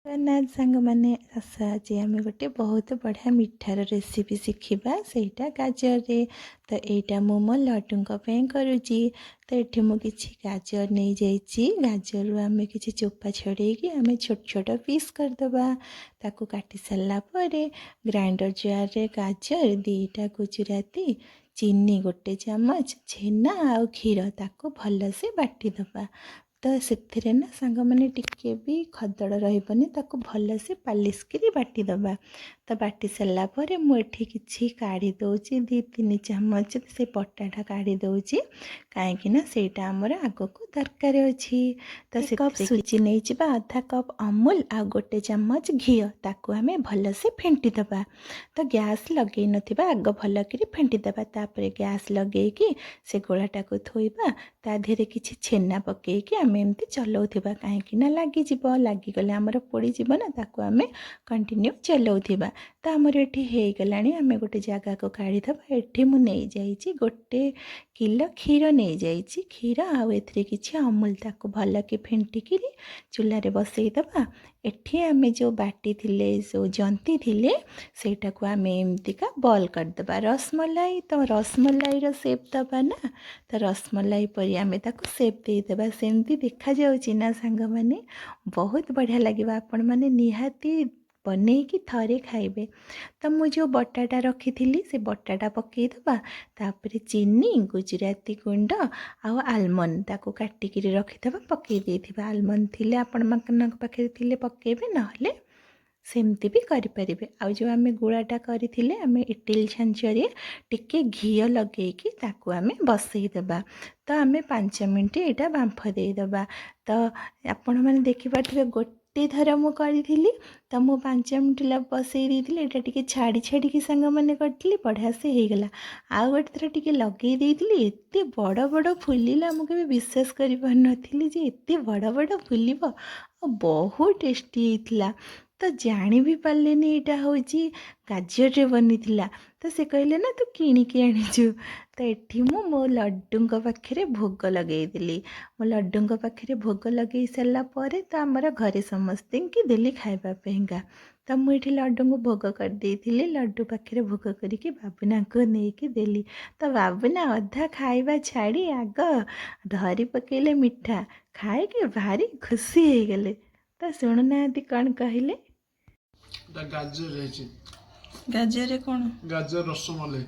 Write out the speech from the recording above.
जगन्नाथ सांग मैंने आस आज आम गोटे बहुत बढ़िया मिठार रेसिपी शिखा सेटा गाजर रे तो यहाँ मु मो लड्डू करुँची। तो ये मुझे गाजर नहीं जाइए गाजर आम कि चोपा छड़े आम छोट छोट पीस करदे ताकू काटी सारापर ग्राइंडर जार रे गाजर दीटा गुजराती चीनी गोटे चामच छेना आ क्षीर ताकू भलसे बाटीदबा। तो से ना सांग मैंने टिके भी खदड़ रही ताकू भलसे पालिश करी बाटीदबा। तो बाटी सारापर मुझे किसी काढ़ी दौची 2-3 चामच से बटाटा काढ़ी दौची कहीं सेटा आमर आग को दरकार अच्छी। तो से कप सुजी नहीं आधा कप अमूल आ गोटे चामच घी ताकू आम भलसे फेंटीदबा। तो गैस लगे नथिबा आग भल कर फेंटीदबा तापर गैस लगे से गोलाटा को थोइबा ता देहरे किछि छेना पकेकी आम एमती चलाउथिबा कहीं लगिगले आमर पोड़ीजीव ना ताकू आम कंटिन्यू चलाउथिबा। तो आमर एठी हो गलानी आम गोटे जगह को काढ़ीदबा। एठी मु नहीं जाइछि 1 किलो क्षीर नहीं जाइछि क्षीर आउ एथिरे किछि अमूल ताकू भल के फेंटिकी चूल्हे बसईदबा। एठी आम जो बाटी थिले जो जंती थिले सेटा को आम एमतीका बॉल करदबा रसमलाई। तो रसमलाई सेप दबा ना तो रसमलाई पर आम ताकू सेप देदेबा सेमती देखा जाउची ना सांग माने बहुत बढ़िया लगे आपण माने निहाती बनईकी थरे खाइबे। तो मु जो बटाटा रखी थी से बटाटा पकईदबा तापर चीनी गुजराती गुंड आउ आलमंड ताकू काटिकी रखीदबा पकई देथिबा। आलमंड थिले आपण मानक पाखे थिले पकेबे नहले सेमती भी करें। आउ जो आम गुड़ाटा करथिले आम इटिल छांचरे टिके घी लगे ताकू आम बसईदबा। तो आम 5 मिनट यहाँ बांफ देदबा। तो आपण मैंने देखिपे गोटे थर मु करी तो मु 5 मिनट बसई देती यहाँ टे छाड़ी छाड़ी सांग मैंने करी बढ़िया से होगला। आउ गोटे थर टे लगे देती एत बड़ बड़ फुलिला मुझे विश्वास कर पार जे एत बड़ बड़ फुल बहुत टेस्टी होता। तो जानी भी पार्लेनी यहाँ हूँ गाजर रे बनी थिला। तो से कहले ना तू किणिकी आनीचु। तो ये मो लड्डू पाखे भोग लगेदी मो लड्डू पाखे भोग लगे सारापर तो आमर घरे समस्ते कि देली खावापाईका। तो मुझे लड्डू को भोग करदेली लड्डू पाखे भोग करके बाबुना को लेकिन देली। तो बाबुना अधा खाଇବା छाड़ी आग धरी पकेले मिठा खाए कि भारी खुशी हो गले। तो शुणुना कौन कहले गाजर गाजर कौन गाजर रसमलाई